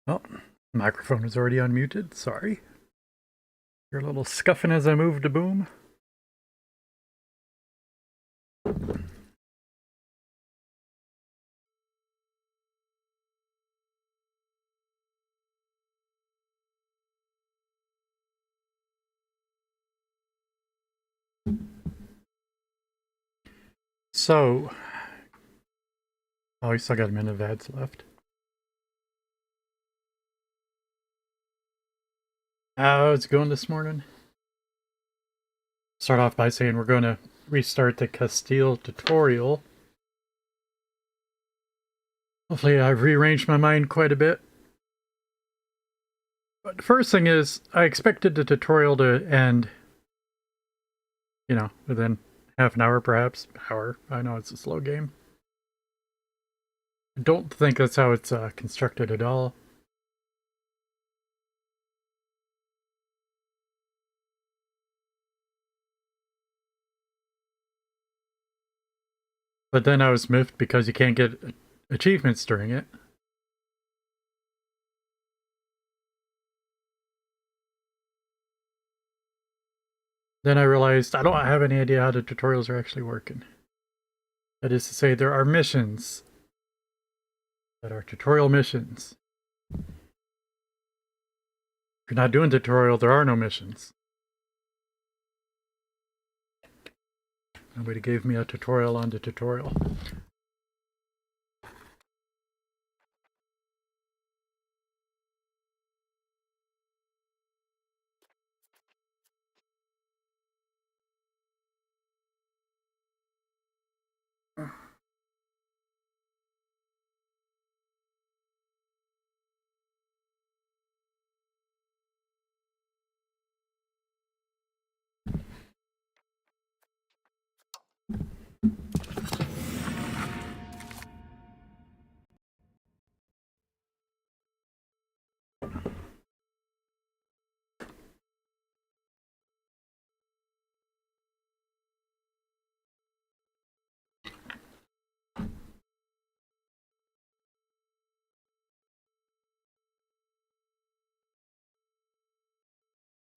Oh, microphone was already unmuted. Sorry. You're a little scuffing as I move to boom. So, oh, we still got a minute of ads left. How's it going this morning? Start off by saying we're going to restart the Castile tutorial. Hopefully I've rearranged my mind quite a bit. But the first thing is, I expected the tutorial to end, within half an hour perhaps. Hour. I know it's a slow game. I don't think that's how it's constructed at all. But then I was miffed because you can't get achievements during it. Then I realized I don't have any idea how the tutorials are actually working. That is to say, there are missions that are tutorial missions. If you're not doing tutorial, there are no missions. Nobody gave me a tutorial on the tutorial.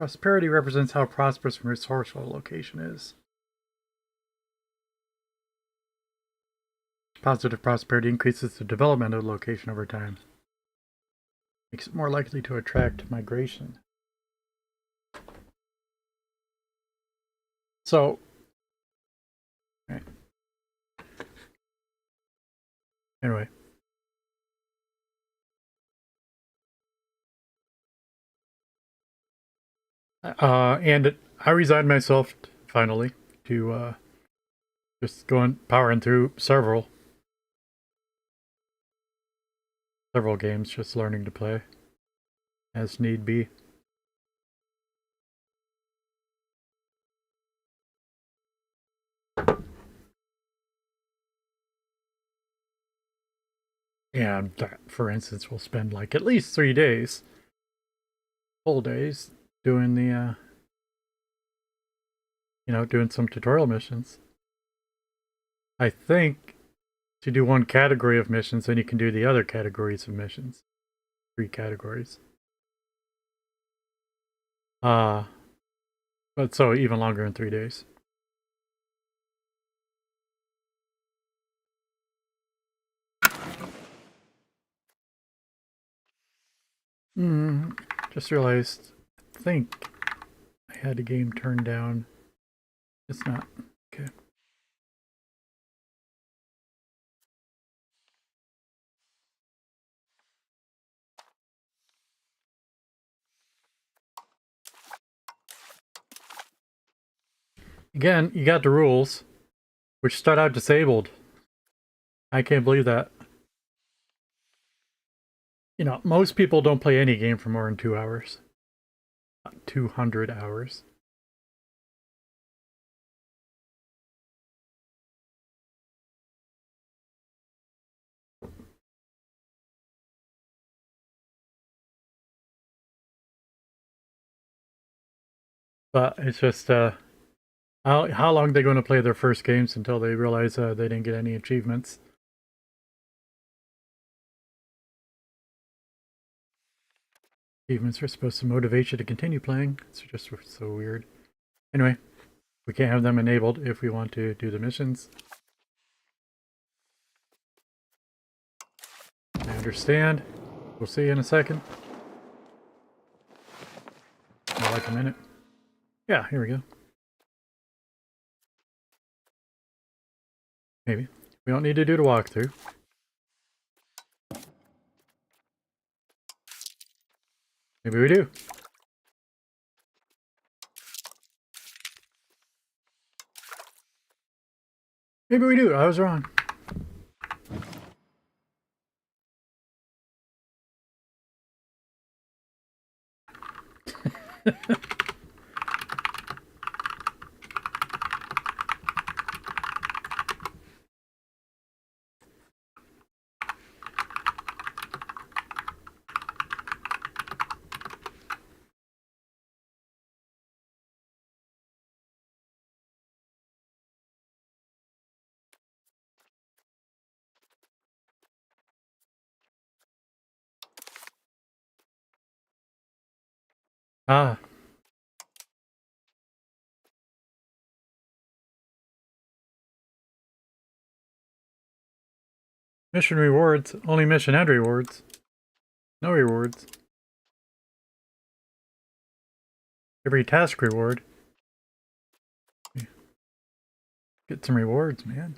Prosperity represents how prosperous and resourceful a location is. Positive prosperity increases the development of the location over time. Makes it more likely to attract migration. So, right. Anyway. And I resigned myself finally to just powering through several games, just learning to play as need be. And that, for instance, will spend like at least 3 days, full days, doing the, doing some tutorial missions. I think to do one category of missions, then you can do the other categories of missions. 3 categories. But so even longer than 3 days. Just realized, I think I had the game turned down. It's not. Okay. Again, you got the rules, which start out disabled. I can't believe that. Most people don't play any game for more than 2 hours. 200 hours. But it's just, how long are they going to play their first games until they realize they didn't get any achievements? Achievements are supposed to motivate you to continue playing. It's just so weird. Anyway, we can't have them enabled if we want to do the missions. I understand. We'll see you in a second. More like a minute. Yeah, here we go. Maybe. We don't need to do the walkthrough. Maybe we do. Maybe we do. I was wrong. Ah. Mission rewards. Only mission and rewards. No rewards. Every task reward. Get some rewards, man.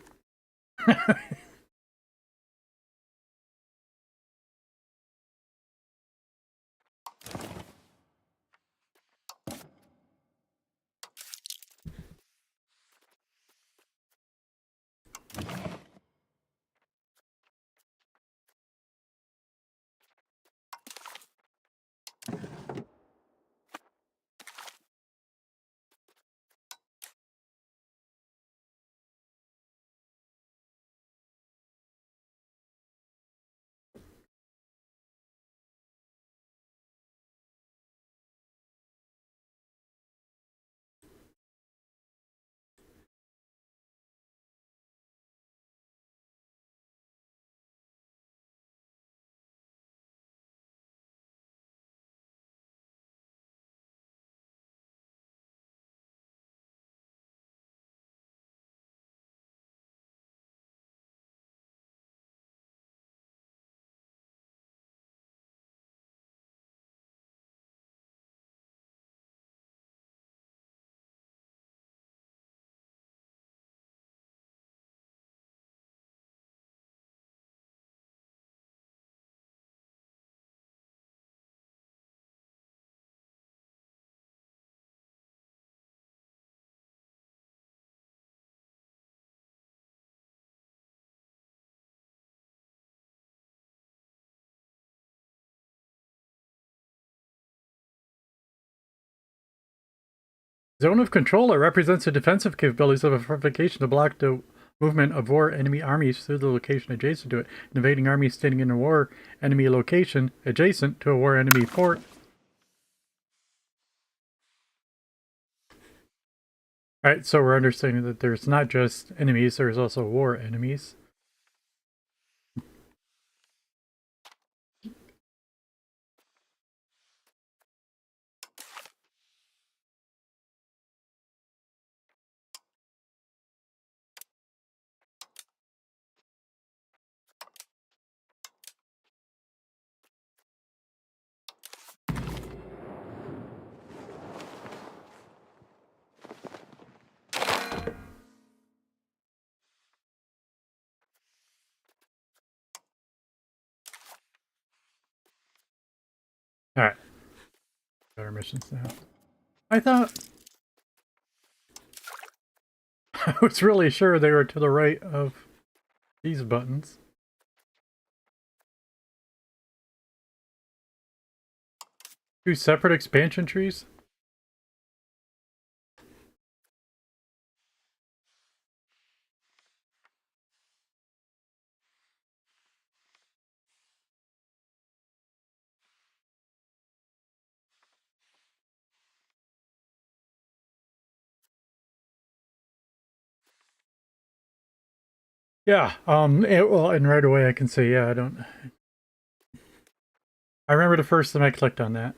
Zone of control. It represents the defensive capabilities of a fortification to block the movement of war enemy armies through the location adjacent to it. Invading armies standing in a war enemy location adjacent to a war enemy fort. Alright, so we're understanding that there's not just enemies, there's also war enemies. Alright. Got our missions now. I thought... I was really sure they were to the right of these buttons. Two separate expansion trees? Yeah, well, and right away I can say, yeah, I remember the first time I clicked on that.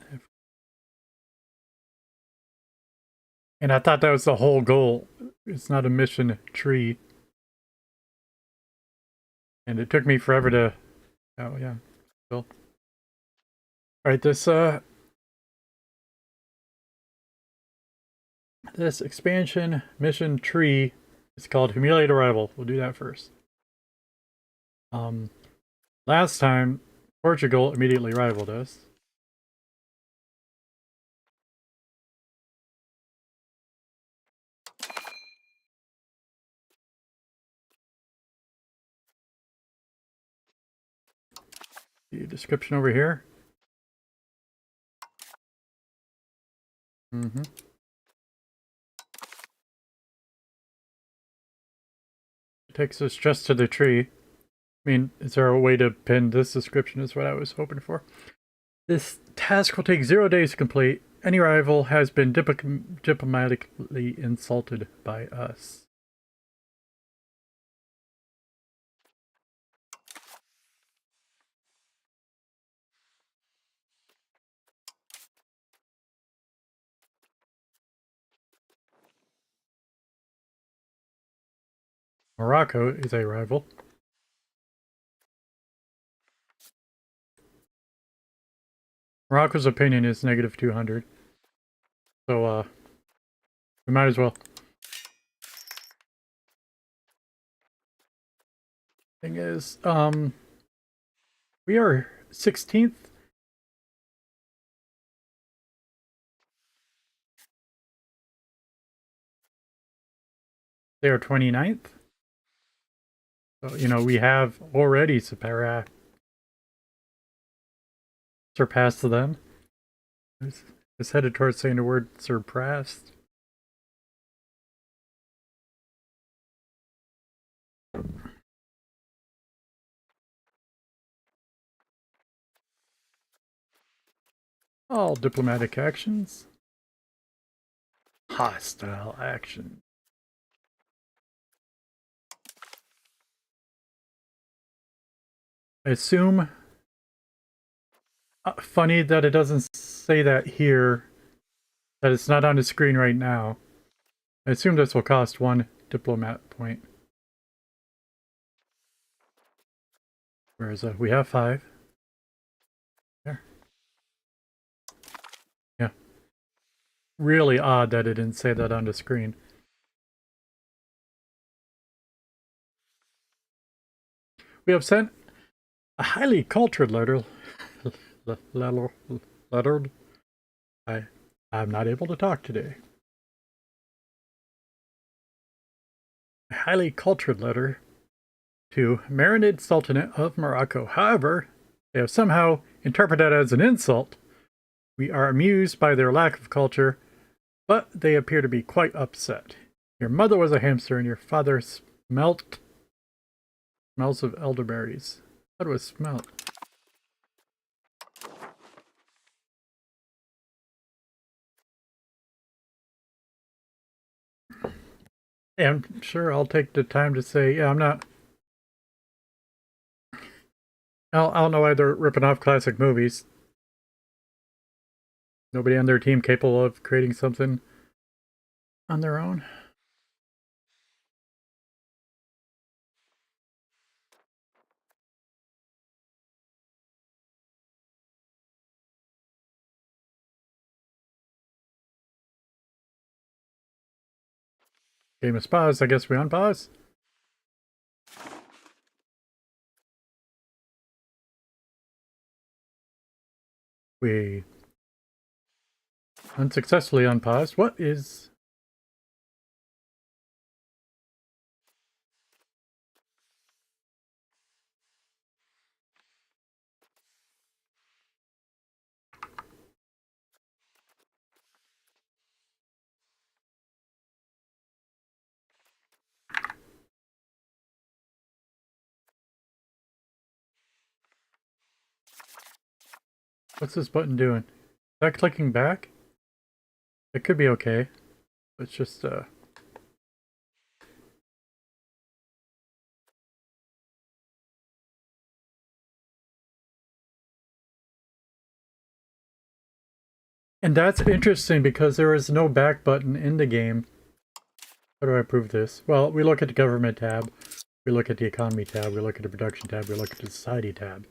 And I thought that was the whole goal. It's not a mission tree. And it took me forever to... Oh, yeah. Cool. Alright, this expansion mission tree is called Humiliate Arrival. We'll do that first. Last time, Portugal immediately rivaled us. The description over here. Mm-hmm. It takes us just to the tree. I mean, is there a way to pin this description is what I was hoping for. This task will take 0 days to complete. Any rival has been diplomatically insulted by us. Morocco is a rival. Morocco's opinion is negative 200. So, we might as well. Thing is, we are 16th. They are 29th. So, you know, we have already surpassed them. It's headed towards saying the word surpassed. All diplomatic actions. Hostile action. I assume... funny that it doesn't say that here. That it's not on the screen right now. I assume this will cost 1 diplomat point. Whereas we have 5. There. Yeah. Really odd that it didn't say that on the screen. We have sent a highly cultured lettered. I'm not able to talk today. A highly cultured letter to Marinid Sultanate of Morocco. However, they have somehow interpreted that as an insult. We are amused by their lack of culture, but they appear to be quite upset. Your mother was a hamster and your father smells of elderberries. How do it smell? Yeah, I'm sure I'll take the time to say, yeah, I'm not... I don't know why they're ripping off classic movies. Nobody on their team capable of creating something on their own. Game of Spas, I guess we on pause. We unsuccessfully unpaused. What is... What's this button doing? Is that clicking back? It could be okay. It's just, And that's interesting because there is no back button in the game. How do I prove this? Well, we look at the government tab, we look at the economy tab, we look at the production tab, we look at the society tab.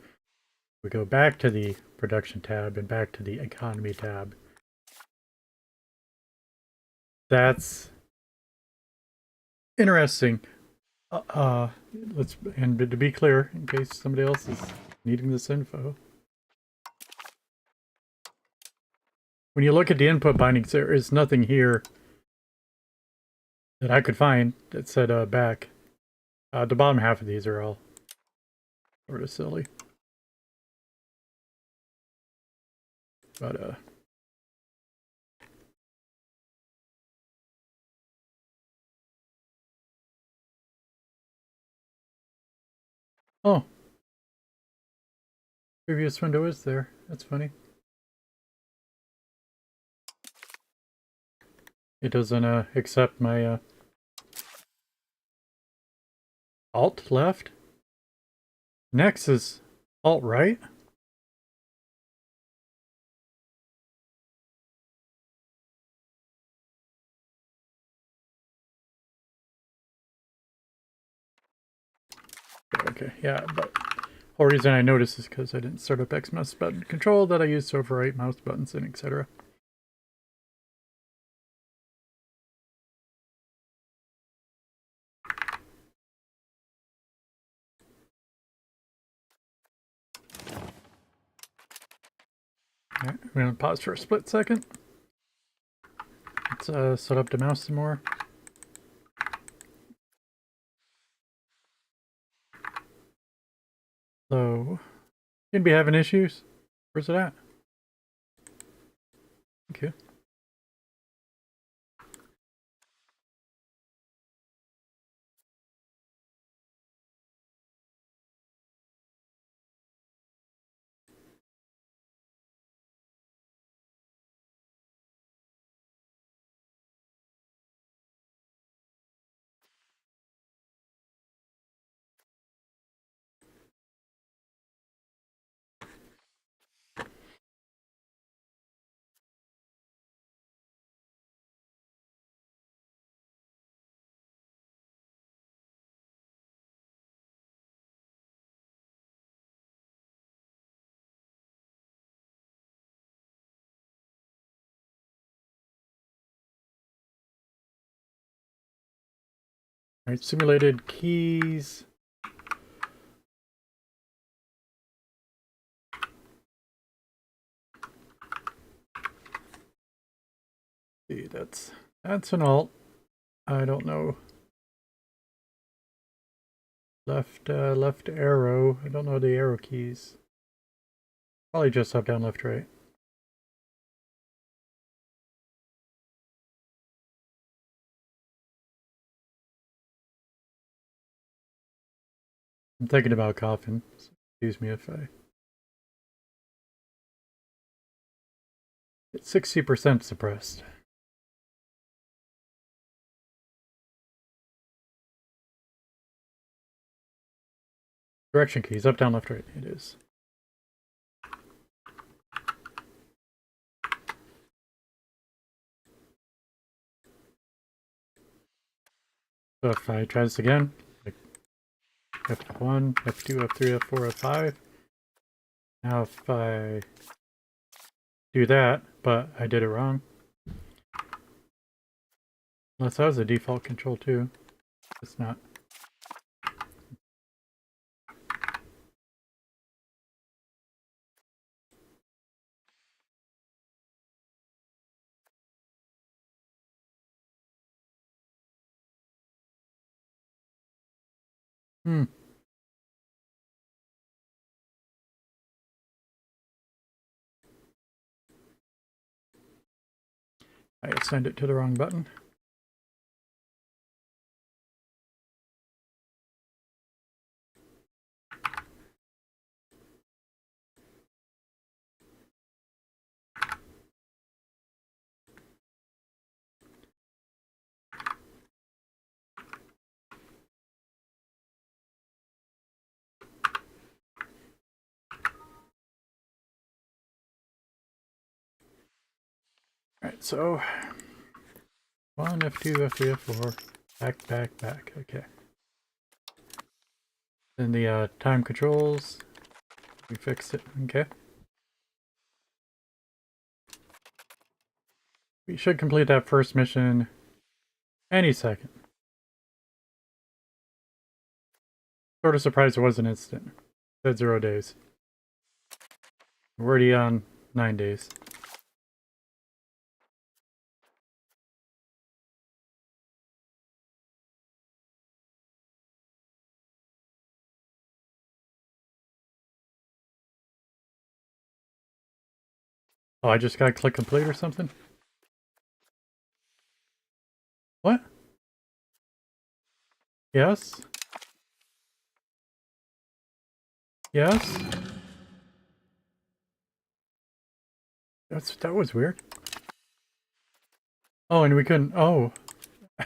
We go back to the production tab and back to the economy tab. That's interesting. And to be clear, in case somebody else is needing this info. When you look at the input bindings, there is nothing here that I could find that said back. The bottom half of these are all sort of silly. But oh, previous window is there. That's funny. It doesn't accept my alt left. Next is alt right. Okay, yeah, but the whole reason I noticed is because I didn't start up X mouse button control that I used to overwrite mouse buttons and etc. Alright, I'm going to pause for a split second. Let's set up the mouse some more. So, shouldn't be having issues. Where's it at? Okay. Alright, simulated keys. See, that's an alt. I don't know. Left arrow. I don't know the arrow keys. Probably just up, down, left, right. I'm thinking about coughing. So excuse me if I get 60% suppressed. Direction keys, up, down, left, right. It is. So if I try this again, like F1, F2, F3, F4, F5. Now if I do that, but I did it wrong. Unless that was a default control too. It's not. Hmm. I assigned it to the wrong button. Alright, so 1, F2, F3, F4, back, back, back. Okay. Then the time controls, we fixed it. Okay. We should complete that first mission any second. Sort of surprised it wasn't instant. It said 0 days. We're already on 9 days. Oh, I just gotta click complete or something? What? Yes? Yes? That was weird. Oh, and we couldn't... Oh,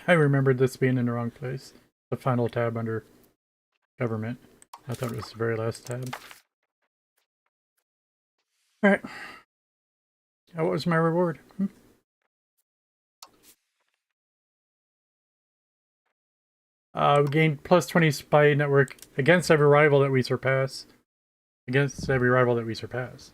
I remembered this being in the wrong place. The final tab under government. I thought it was the very last tab. Alright. What was my reward? We gained plus 20 spy network against every rival that we surpass. Against every rival that we surpass.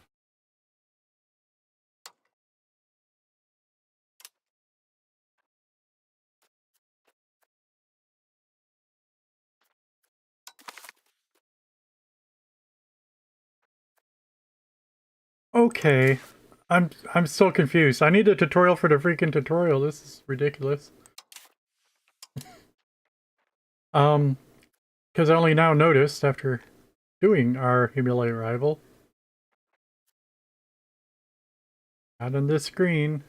Okay. I'm still confused. I need a tutorial for the freaking tutorial. This is ridiculous. Because I only now noticed after doing our humiliate rival. Not on this screen.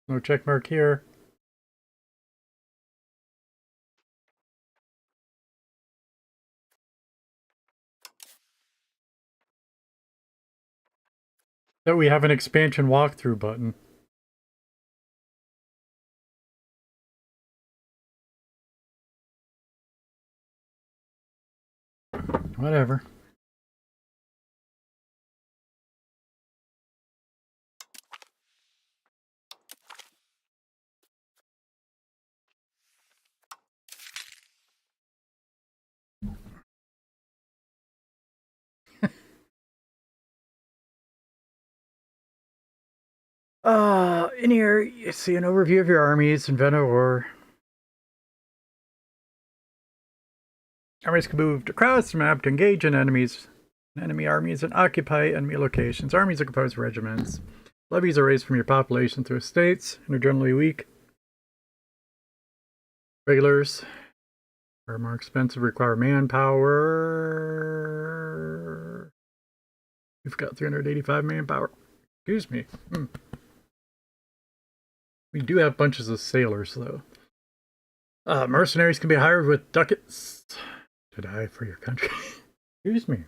No check mark here. That we have an expansion walkthrough button. Whatever. In here, you see an overview of your armies, inventor or armies can move across the map to engage in enemy armies, and occupy enemy locations. Armies are composed of regiments. Levies are raised from your population through estates and are generally weak. Regulars are more expensive, require manpower. We've got 385 manpower. Excuse me. We do have bunches of sailors, though. Mercenaries can be hired with ducats to die for your country. Excuse me.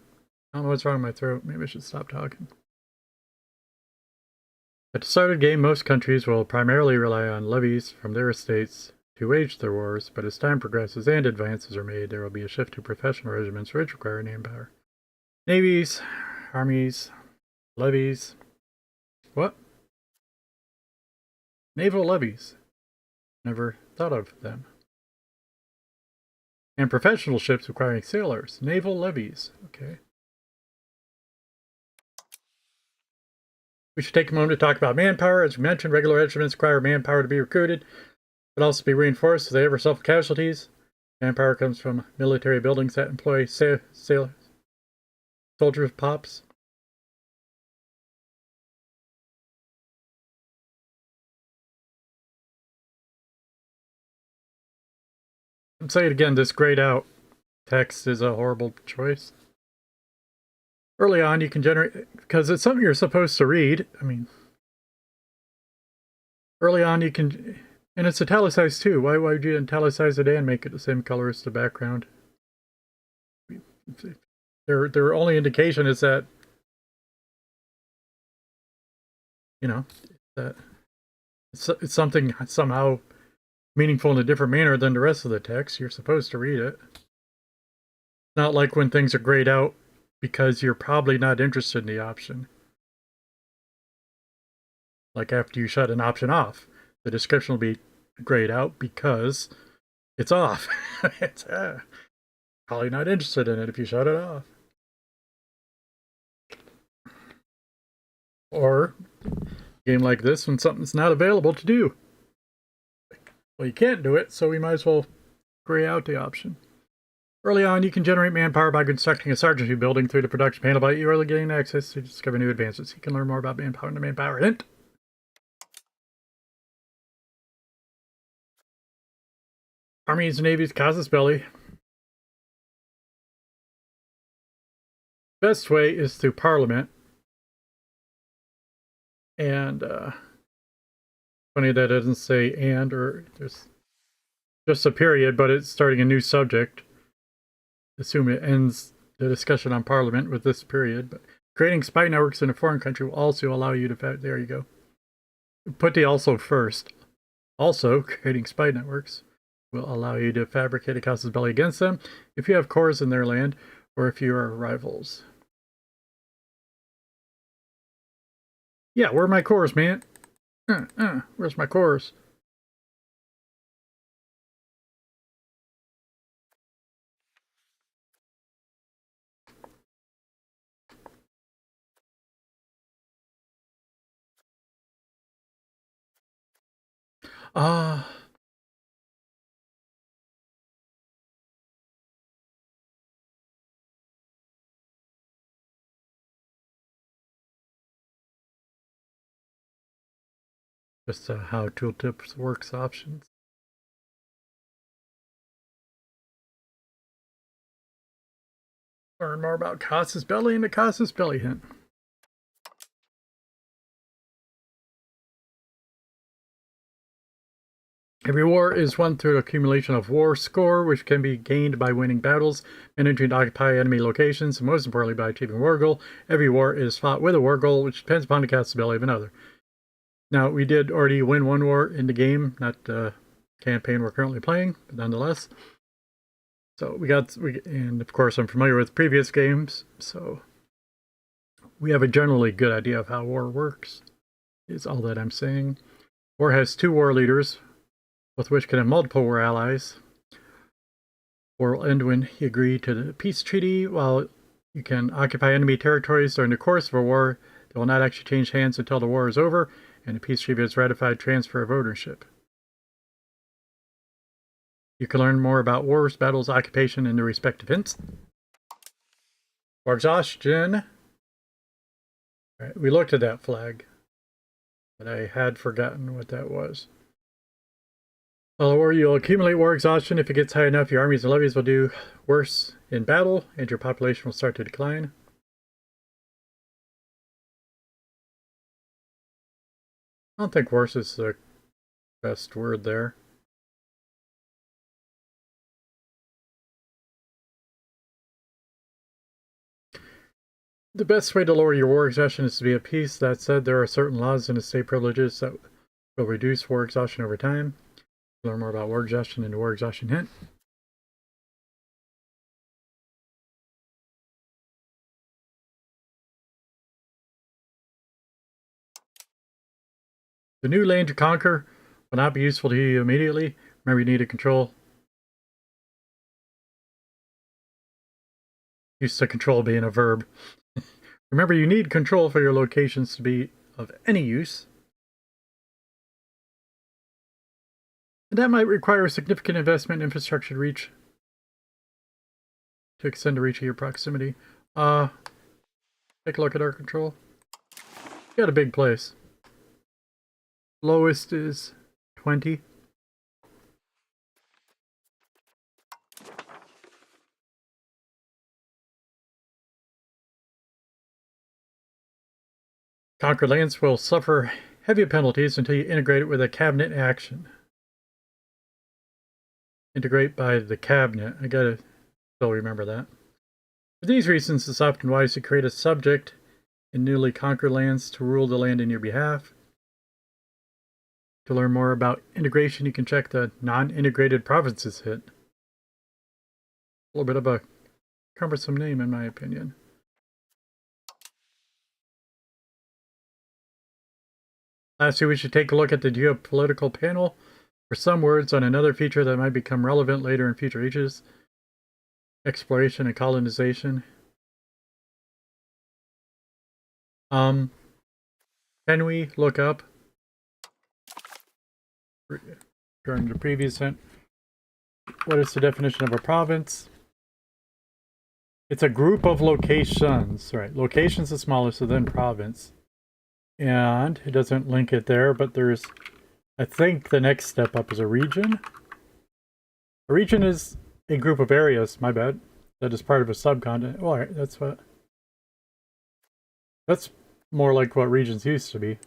I don't know what's wrong with my throat. Maybe I should stop talking. At the start of the game, most countries will primarily rely on levies from their estates to wage their wars, but as time progresses and advances are made, there will be a shift to professional regiments which require manpower. Navies, armies, levies. What? Naval levies. Never thought of them. And professional ships requiring sailors. Naval levies. Okay. We should take a moment to talk about manpower. As we mentioned, regular regiments require manpower to be recruited, but also be reinforced if they ever suffer casualties. Manpower comes from military buildings that employ sailors, soldiers, pops. I'll say it again, this grayed out text is a horrible choice. Early on, you can generate, because it's something you're supposed to read. I mean, early on, you can, and it's italicized too. Why would you italicize it and make it the same color as the background? Their only indication is that, you know, that it's something somehow meaningful in a different manner than the rest of the text. You're supposed to read it. Not like when things are grayed out because you're probably not interested in the option. Like after you shut an option off, the description will be grayed out because it's off. It's probably not interested in it if you shut it off. Or a game like this when something's not available to do. Well, you can't do it, so we might as well gray out the option. Early on, you can generate manpower by constructing a sergeantry building through the production panel by early gaining access to discover new advances. You can learn more about manpower in the manpower hint. Armies and navies, casus belli. Best way is through Parliament. And funny that it doesn't say and, or there's just a period, but it's starting a new subject. Assume it ends the discussion on Parliament with this period. But creating spy networks in a foreign country will also allow you to... There you go. Put the also first. Also, creating spy networks will allow you to fabricate a casus belli against them if you have cores in their land or if you are rivals. Yeah, where are my cores, man? Where's my cores? Just how tooltips works options. Learn more about casus belli and the casus belli hint. Every war is won through the accumulation of war score, which can be gained by winning battles, managing to occupy enemy locations, and most importantly by achieving war goal. Every war is fought with a war goal, which depends upon the casus belli of another. Now, we did already win one war in the game, not the campaign we're currently playing, but nonetheless. So and of course I'm familiar with previous games, so we have a generally good idea of how war works, is all that I'm saying. War has two war leaders, both which can have multiple war allies. War will end when you agree to the peace treaty. While you can occupy enemy territories during the course of a war, they will not actually change hands until the war is over and the peace treaty has ratified transfer of ownership. You can learn more about wars, battles, occupation, and the respective hints. War exhaustion. Right, we looked at that flag, but I had forgotten what that was. Or you'll accumulate war exhaustion. If it gets high enough, your armies and levies will do worse in battle, and your population will start to decline. I don't think worse is the best word there. The best way to lower your war exhaustion is to be at peace. That said, there are certain laws and estate privileges that will reduce war exhaustion over time. Learn more about war exhaustion and the war exhaustion hint. The new land to conquer will not be useful to you immediately. Remember, you need to control. Used to control being a verb. Remember, you need control for your locations to be of any use. And that might require a significant investment in infrastructure to extend the reach of your proximity. Take a look at our control. We got a big place. Lowest is 20. Conquered lands will suffer heavy penalties until you integrate it with a cabinet action. Integrate by the cabinet. I gotta still remember that. For these reasons, it's often wise to create a subject in newly conquered lands to rule the land in your behalf. To learn more about integration, you can check the non-integrated provinces hit. A little bit of a cumbersome name, in my opinion. Lastly, we should take a look at the geopolitical panel for some words on another feature that might become relevant later in future ages: exploration and colonization. Can we look up during the previous hint? What is the definition of a province? It's a group of locations, right? Location's the smallest, so then province. And it doesn't link it there, but there's, I think the next step up is a region. A region is a group of areas, my bad, that is part of a subcontinent. Well, all right, that's more like what regions used to be.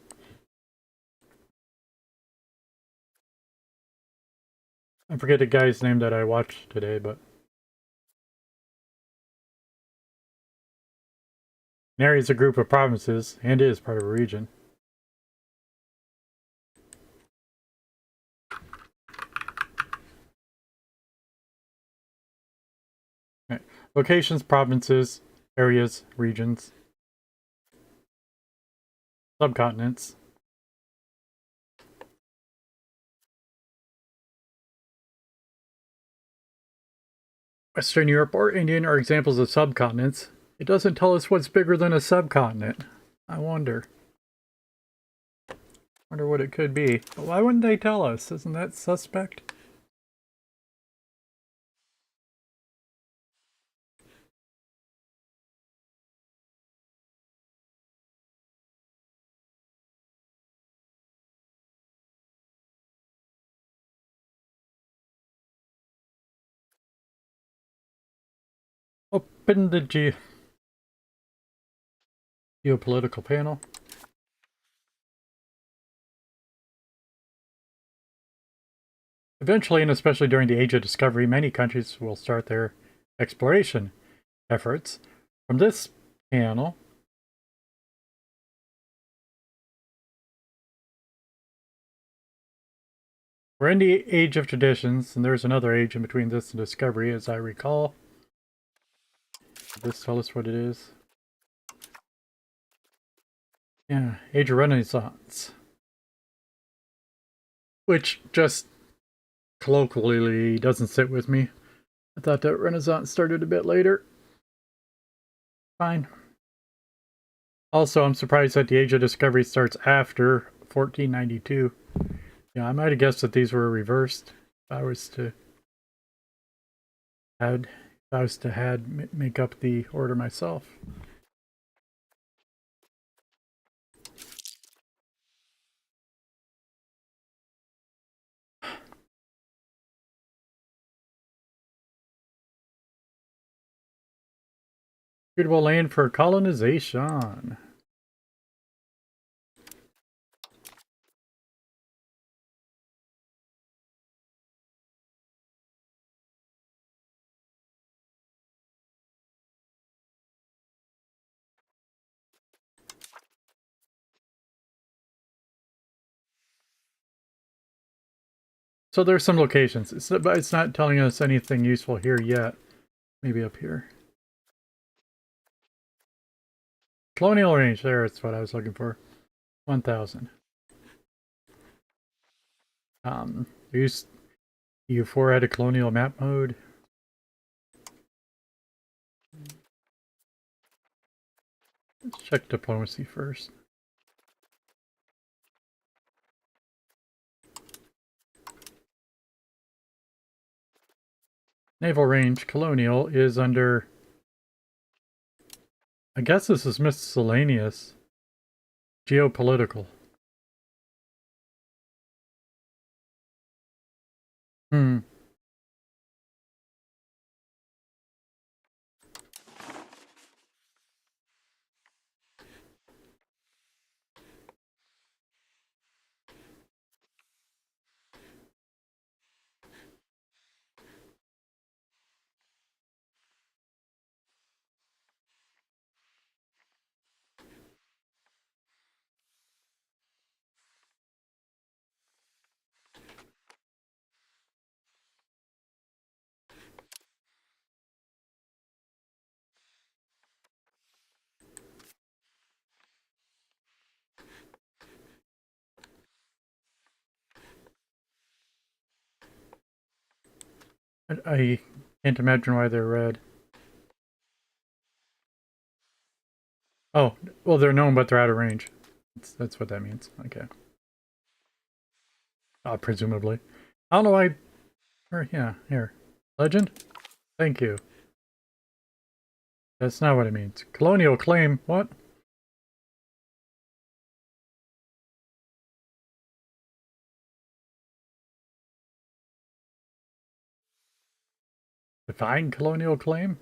I forget the guy's name that I watched today, but an area is a group of provinces and is part of a region. Right. Locations, provinces, areas, regions, subcontinents. Western Europe or Indian are examples of subcontinents. It doesn't tell us what's bigger than a subcontinent. I wonder. Wonder what it could be. But why wouldn't they tell us? Isn't that suspect? Open the geopolitical panel. Eventually, and especially during the Age of Discovery, many countries will start their exploration efforts. From this panel, we're in the Age of Traditions, and there's another age in between this and Discovery, as I recall. Does this tell us what it is? Yeah, Age of Renaissance. Which just colloquially doesn't sit with me. I thought that Renaissance started a bit later. Fine. Also, I'm surprised that the Age of Discovery starts after 1492. Yeah, I might have guessed that these were reversed. If I was to make up the order myself. Suitable land for colonization. So there's some locations, but it's not telling us anything useful here yet. Maybe up here. Colonial range, that's what I was looking for. 1,000. EU4 had a colonial map mode. Let's check diplomacy first. Naval range, colonial, is under... I guess this is miscellaneous. Geopolitical. Hmm. I can't imagine why they're red. Oh, well, they're known, but they're out of range. That's what that means. Okay. Presumably. I don't know why. Or, yeah, here. Legend? Thank you. That's not what it means. Colonial claim. What? Define colonial claim?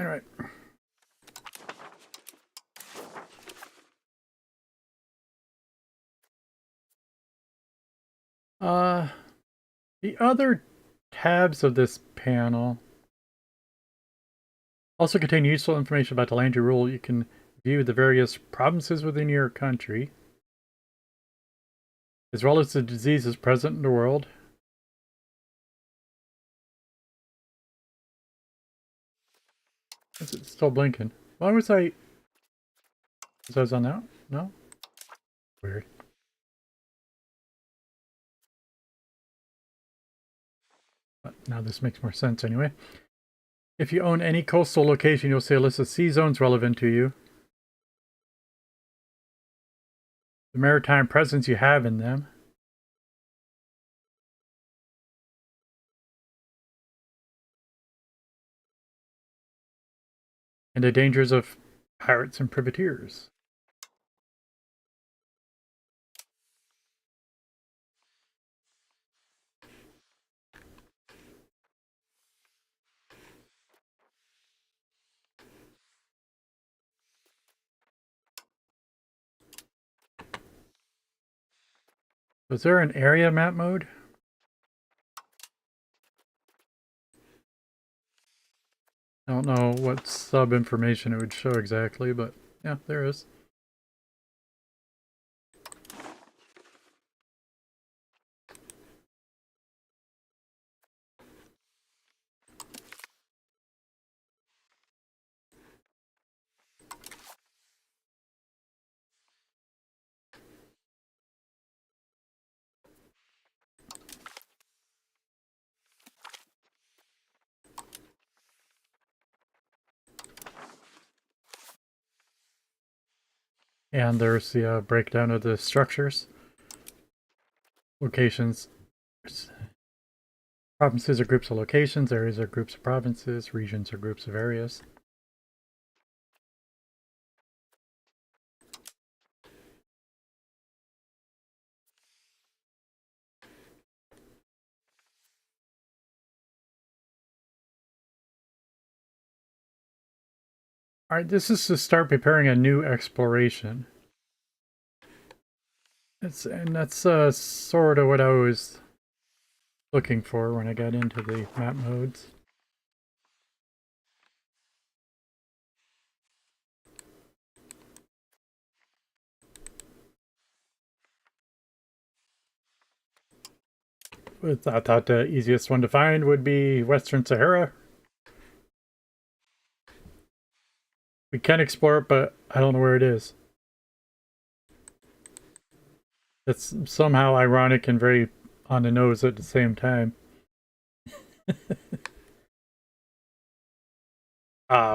Alright. The other tabs of this panel also contain useful information about the land you rule. You can view the various provinces within your country, as well as the diseases present in the world. Is it still blinking? Why was I... Was I on that? No? Weird. But now this makes more sense anyway. If you own any coastal location, you'll see a list of sea zones relevant to you. The maritime presence you have in them. And the dangers of pirates and privateers. Was there an area map mode? I don't know what sub information it would show exactly, but yeah, there is. And there's the breakdown of the structures. Locations. Provinces are groups of locations, areas are groups of provinces, regions are groups of areas. Alright, this is to start preparing a new exploration. That's sort of what I was looking for when I got into the map modes. But I thought the easiest one to find would be Western Sahara. We can explore it, but I don't know where it is. It's somehow ironic and very on the nose at the same time.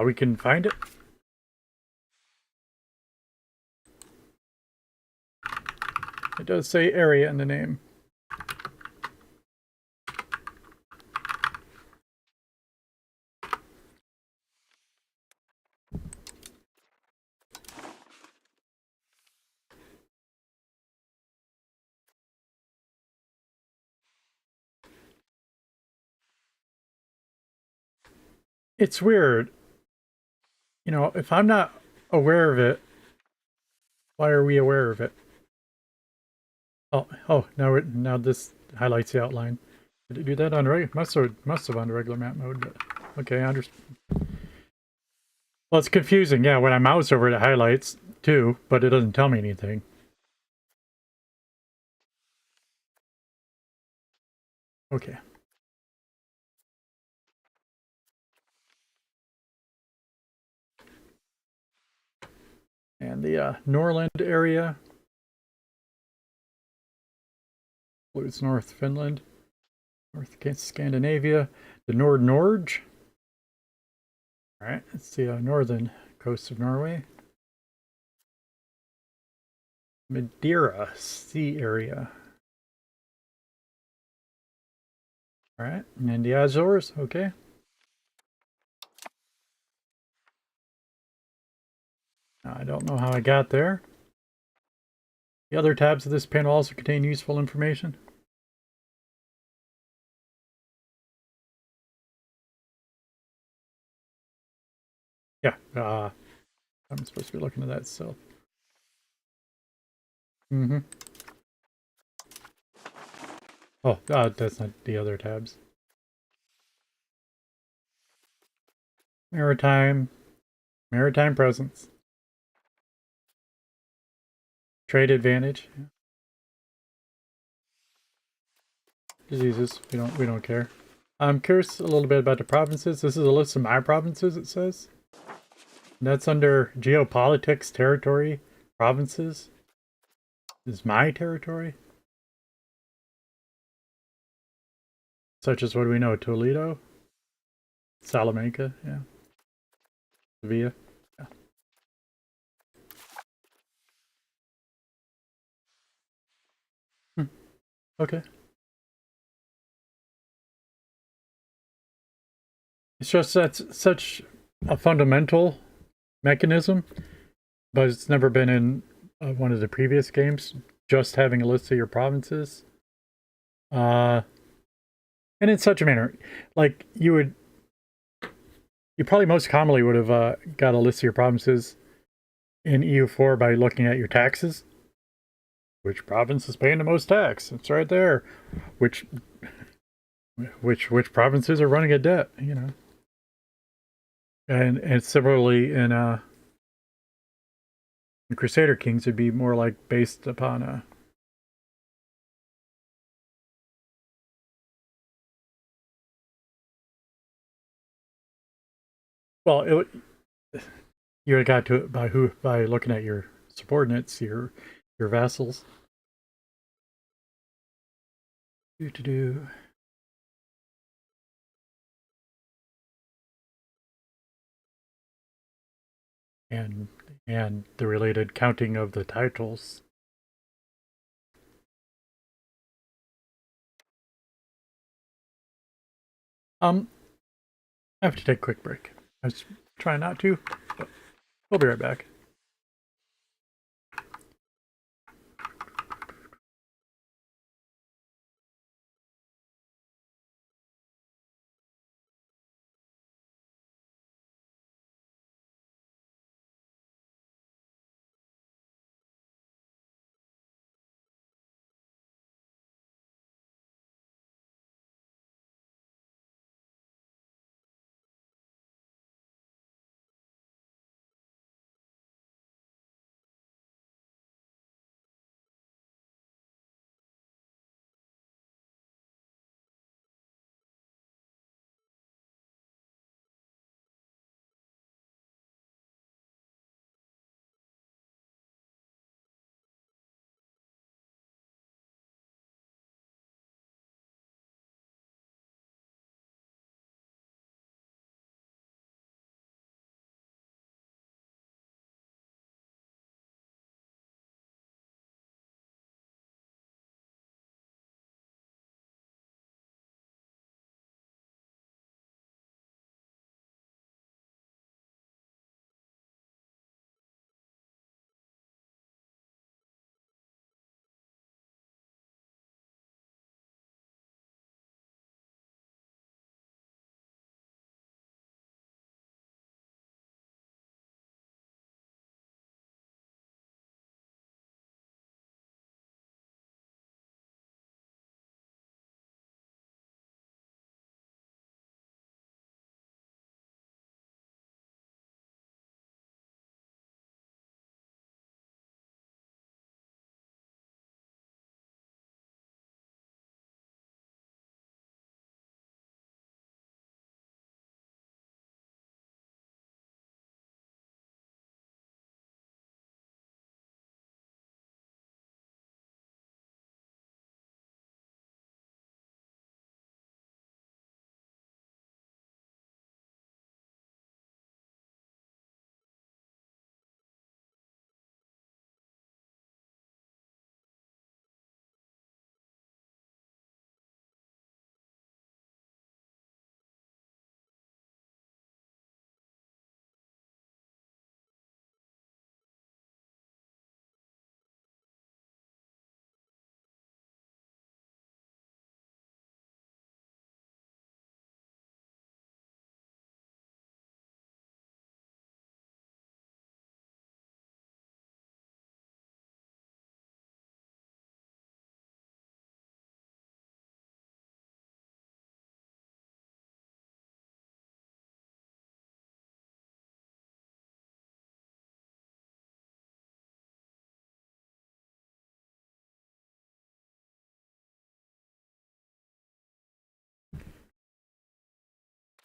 We can find it. It does say area in the name. It's weird. You know, if I'm not aware of it, why are we aware of it? Oh, now this highlights the outline. Did it do that on regular? Must have on regular map mode, but okay, I understand. Well, it's confusing. Yeah, when I mouse over it, it highlights too, but it doesn't tell me anything. Okay. and the Norland area. Includes North Finland, North Scandinavia, the Norge. All right, it's the northern coast of Norway. Madeira Sea area. All right, and the Azores, okay. I don't know how I got there. The other tabs of this panel also contain useful information. Yeah, I'm supposed to be looking at that still. Mm-hmm. Oh, that's not the other tabs. Maritime presence. Trade advantage. Diseases, we don't care. I'm curious a little bit about the provinces. This is a list of my provinces, it says. And that's under geopolitics, territory, provinces. This is my territory. Such as what do we know? Toledo? Salamanca, yeah. Sevilla. Yeah. Okay. It's just that's such a fundamental mechanism, but it's never been in one of the previous games. Just having a list of your provinces, and in such a manner, like you probably most commonly would have got a list of your provinces in EU4 by looking at your taxes. Which province is paying the most tax? It's right there. Which provinces are running a debt? You know, and similarly in Crusader Kings, it'd be more like based upon a. Well, you got to it by looking at your subordinates, your vassals. Do. And the related counting of the titles. I have to take a quick break. I was trying not to, but we'll be right back.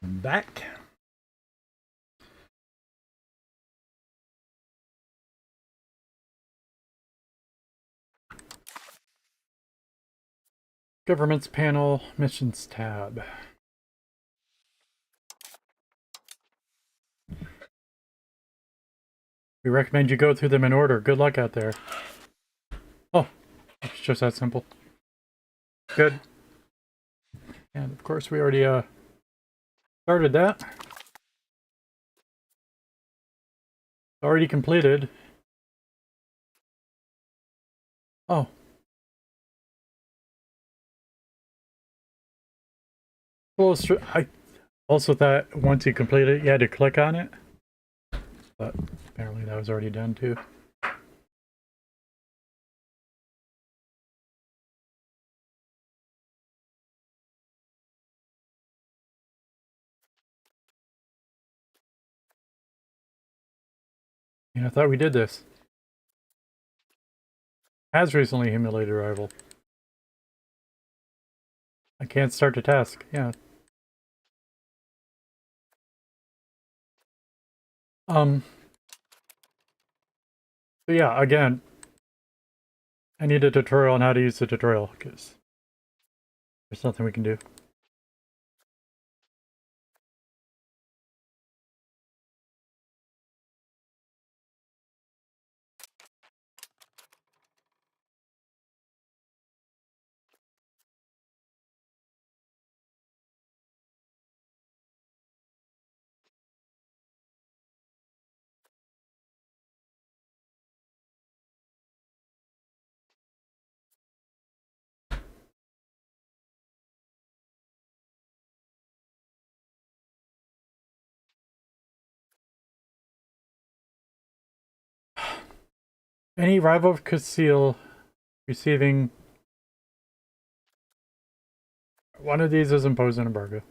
I'm back. Governments panel, missions tab. We recommend you go through them in order. Good luck out there. Oh, it's just that simple. Good. And of course we already started that. Already completed. Oh. Well, I also thought once you complete it, you had to click on it. But apparently that was already done too. You know, I thought we did this. Has recently humiliated rival. I can't start the task. Yeah. So yeah, again, I need a tutorial on how to use the tutorial because there's nothing we can do. Any rival of Castile receiving one of these is imposed an embargo.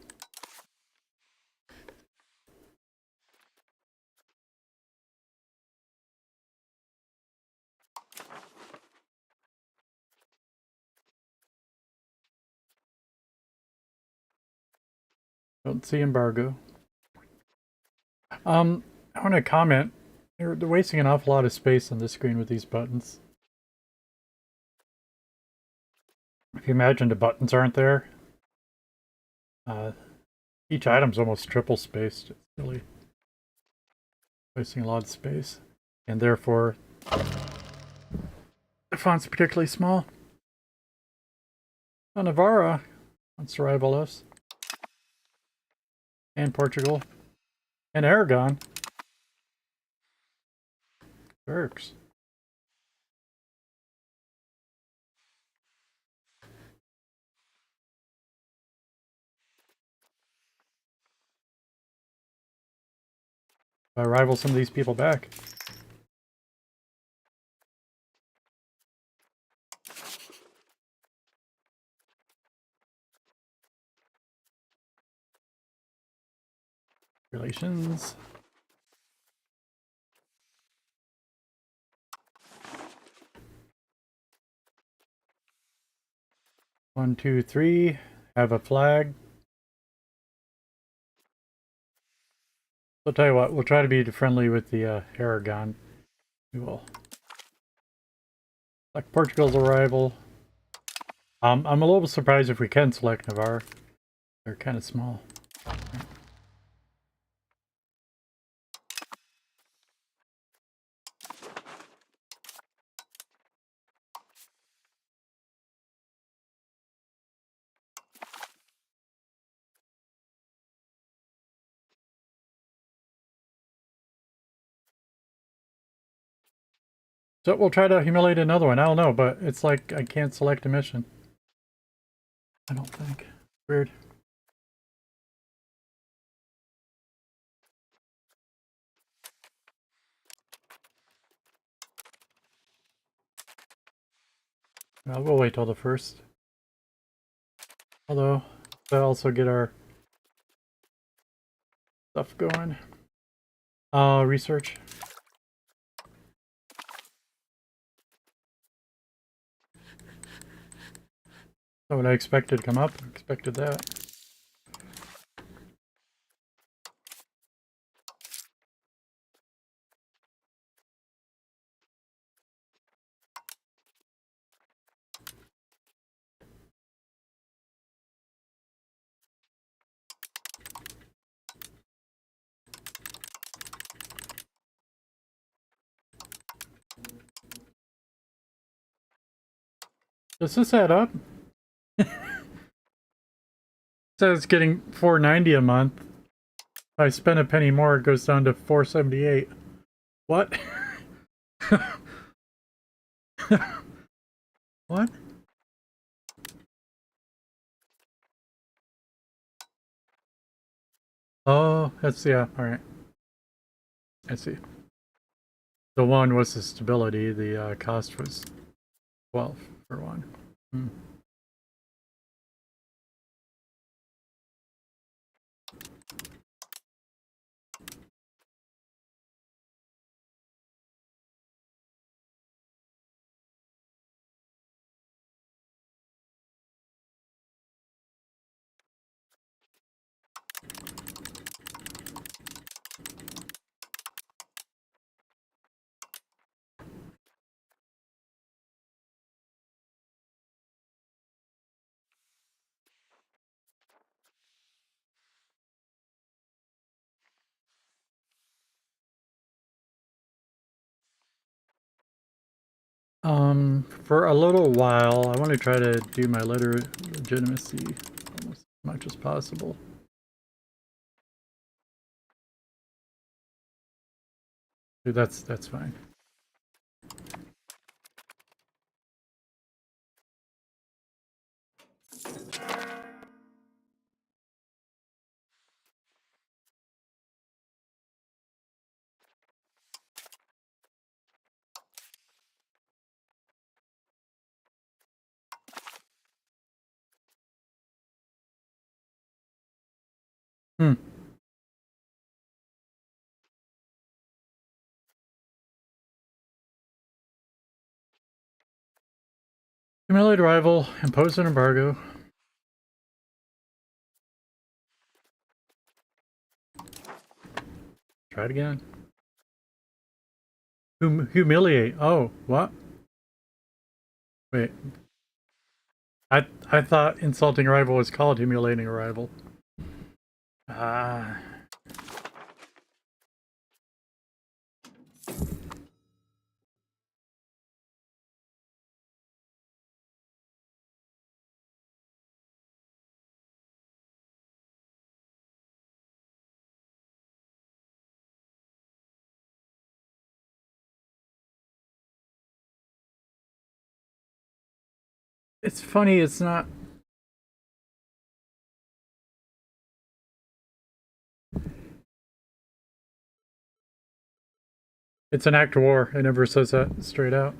Don't see embargo. I want to comment. They're wasting an awful lot of space on the screen with these buttons. If you imagine the buttons aren't there, each item's almost triple spaced. It's really wasting a lot of space. And therefore, the font's particularly small. Oh, Navarra wants to rival us. And Portugal. And Aragon. Turks. I rival some of these people back. Relations. One, two, three. Have a flag. I'll tell you what, we'll try to be friendly with the Aragon. We will. Like Portugal's a rival. I'm a little bit surprised if we can select Navarre. They're kind of small. So we'll try to humiliate another one. I don't know, but it's like I can't select a mission. I don't think. Weird. Well, we'll wait till the first. Although, we'll also get our stuff going. Research. Not what I expected to come up. I expected that. Does this add up? It says getting $4.90 a month. If I spend a penny more, it goes down to $4.78. What? What? Oh, that's, yeah, alright. I see. The one was the stability, the cost was 12 for one. Hmm. For a little while, I want to try to do my letter legitimacy almost as much as possible. Dude, that's fine. Hmm. Accumulate arrival, impose an embargo. Try it again. Humiliate. Oh, what? Wait. I thought insulting a rival was called humiliating a rival. Ah. It's funny, it's not... It's an act of war. It never says that straight out.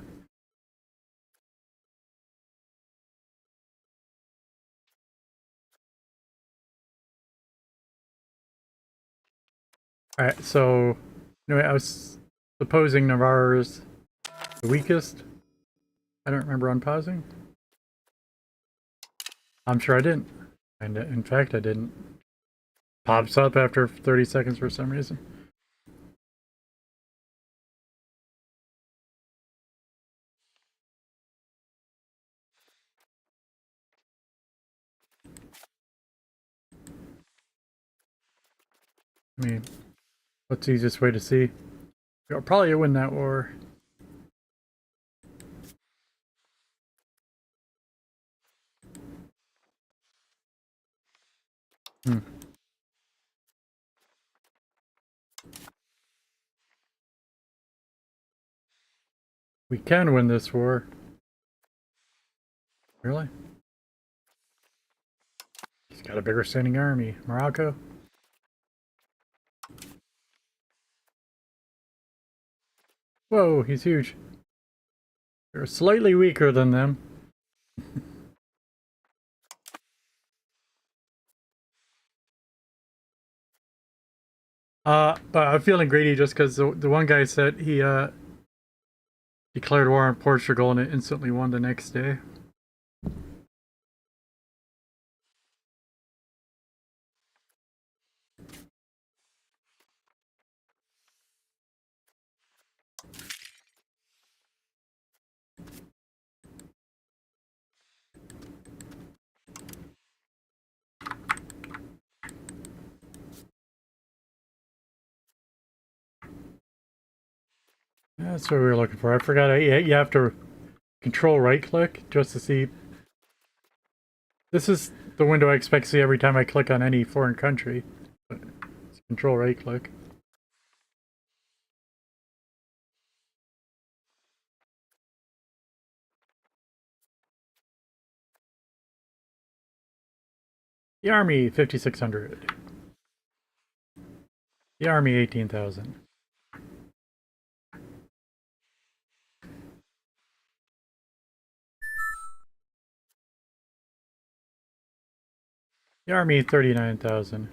Alright, so... Anyway, I was supposing Navarre is the weakest. I don't remember unpausing. I'm sure I didn't. And in fact, I didn't. Pops up after 30 seconds for some reason. I mean, what's the easiest way to see? You'll probably win that war. Hmm. We can win this war. Really? He's got a bigger standing army. Morocco? Whoa, he's huge. They're slightly weaker than them. But I'm feeling greedy just because the one guy said he declared war on Portugal and it instantly won the next day. That's what we were looking for. I forgot. You have to Control right click just to see. This is the window I expect to see every time I click on any foreign country. But it's control right click. The Army 5,600. The Army 18,000. The Army 39,000.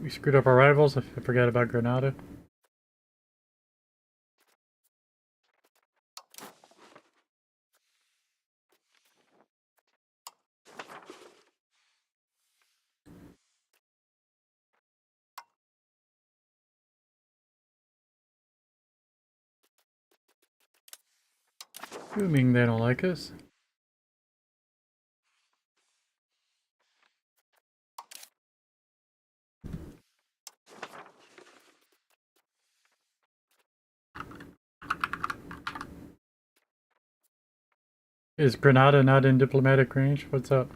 We screwed up our rivals. I forgot about Granada. Assuming they don't like us. Is Granada not in diplomatic range? What's up?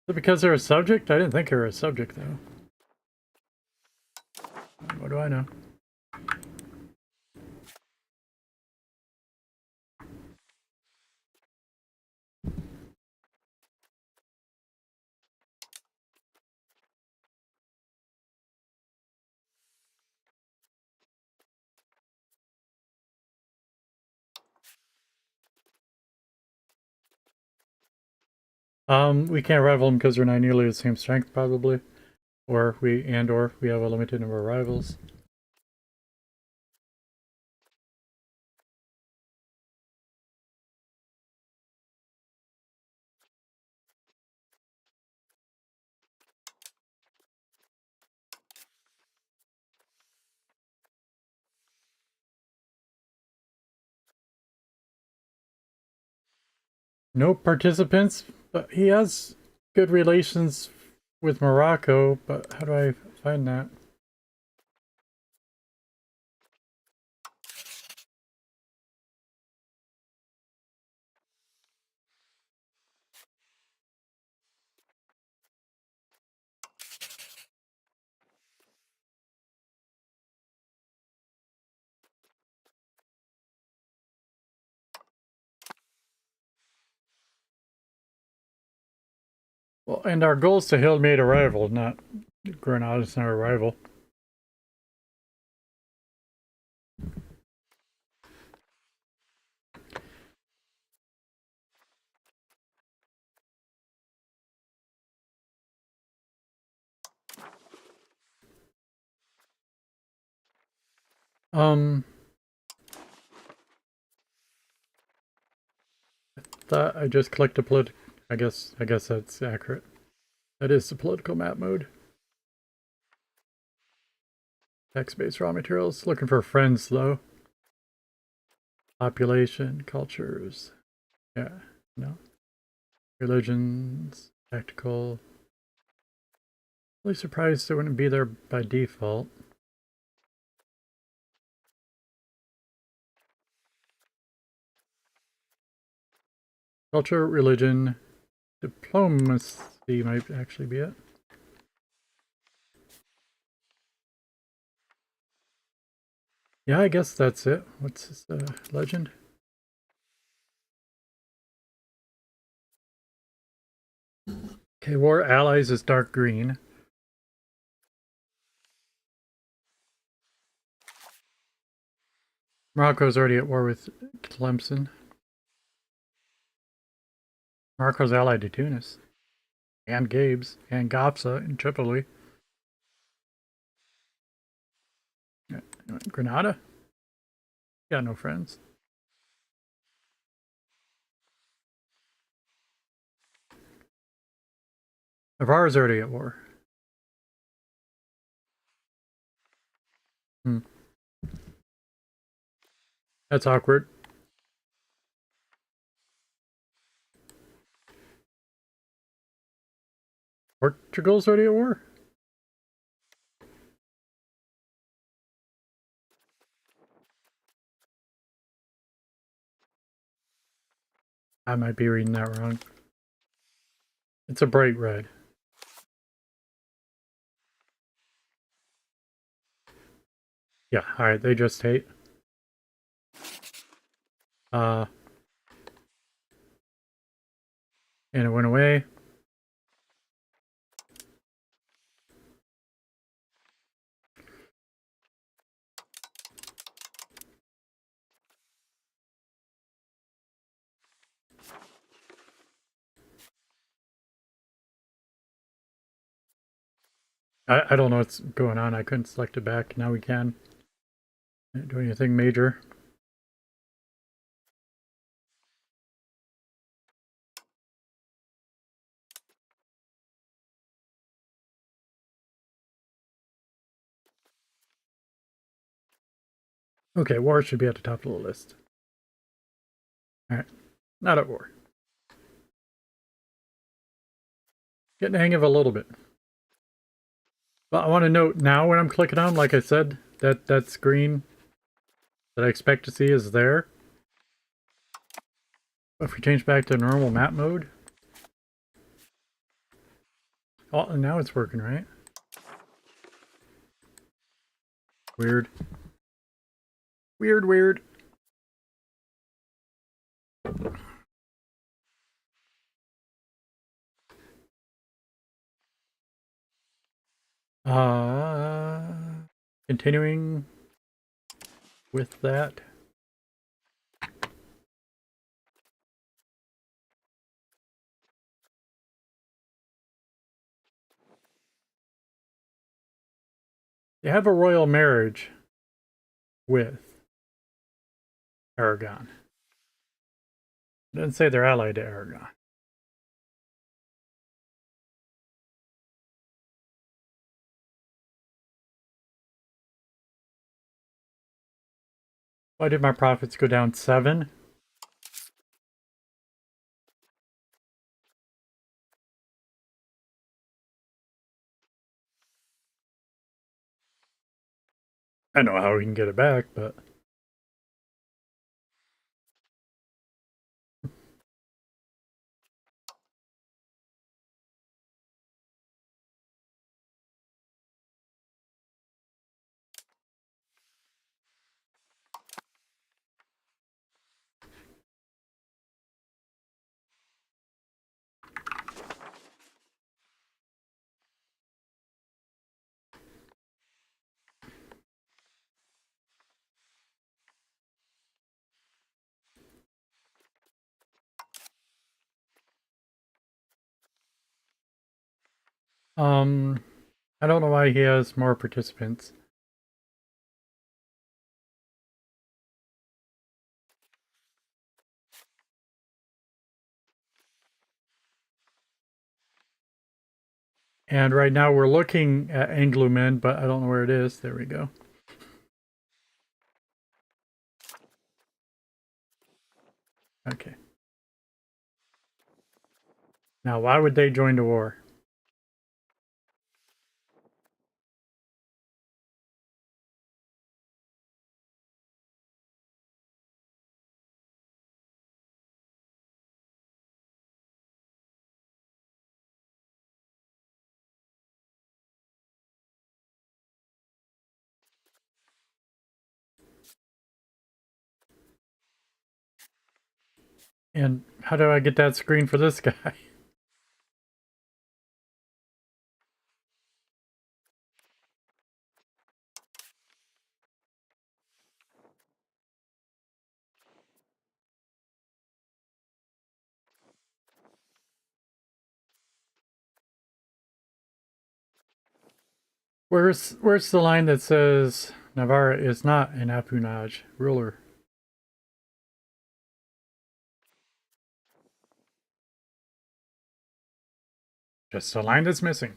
Is it because they're a subject? I didn't think they were a subject, though. What do I know? We can't rival them because they're not nearly the same strength, probably. Or we have a limited number of rivals. No participants, but he has good relations with Morocco, but how do I find that? Well, and our goal is to Hildmate a rival, not Granada's not a rival. I thought I just clicked a I guess that's accurate. That is the political map mode. Text-based raw materials. Looking for friends though. Population, cultures. Yeah, no. Religions, tactical. Really surprised it wouldn't be there by default. Culture, religion, diplomacy might actually be it. Yeah, I guess that's it. What's this legend? Okay, war allies is dark green. Morocco's already at war with Tlemcen. Marco's allied to Tunis. And Gabe's. And Gopsa in Tripoli. Grenada? Got no friends. Navarre's already at war. Hmm. That's awkward. Portugal's already at war? I might be reading that wrong. It's a bright red. Yeah, alright, they just hate. And it went away. I don't know what's going on. I couldn't select it back. Now we can. Can't do anything major. Okay, war should be at the top of the list. Alright, not at war. Getting the hang of it a little bit. But I want to note now when I'm clicking on, like I said, that screen that I expect to see is there. If we change back to normal map mode. Oh, and now it's working, right? Weird. Weird, weird. Continuing with that. They have a royal marriage with Aragon. It doesn't say they're allied to Aragon. Why did my profits go down 7? I know how we can get it back, but... I don't know why he has more participants. And right now we're looking at Anglo-Men, but I don't know where it is. There we go. Okay. Now, why would they join the war? And how do I get that screen for this guy? Where's the line that says Navarra is not an appanage ruler? Just a line that's missing.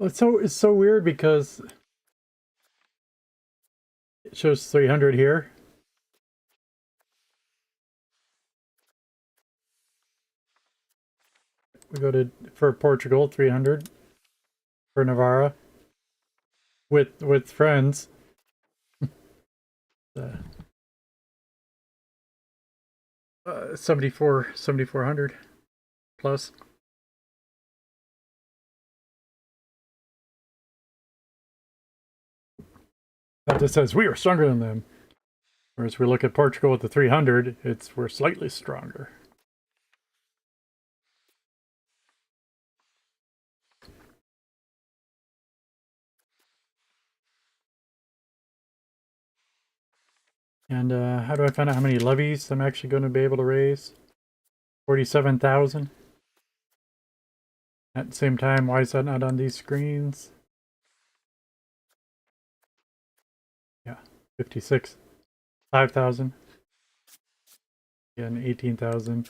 Well, it's so weird because it shows 300 here. We go to for Portugal 300 for Navarra with friends. 7400 plus. That just says we are stronger than them. Whereas we look at Portugal with the 300, we're slightly stronger. And how do I find out how many levies I'm actually going to be able to raise? 47,000. At the same time, why is that not on these screens? Yeah, 56. 5,000. Again, 18,000.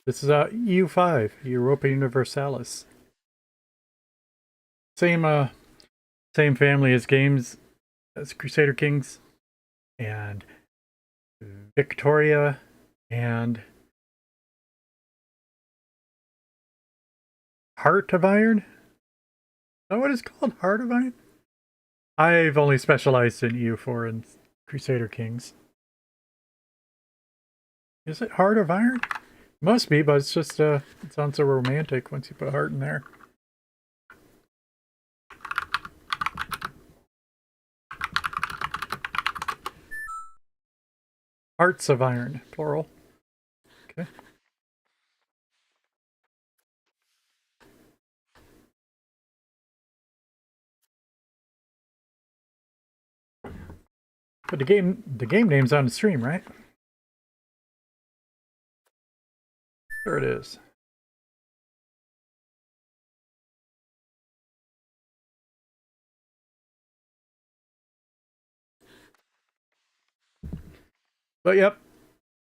This is EU5, Europa Universalis. Same family as games as Crusader Kings and Victoria and Heart of Iron? Is that what it's called? Heart of Iron? I've only specialized in EU4 and Crusader Kings. Is it Heart of Iron? Must be, but it's just it sounds so romantic once you put heart in there. Hearts of Iron, plural. Okay. But the game name's on the stream, right? There it is. But yep,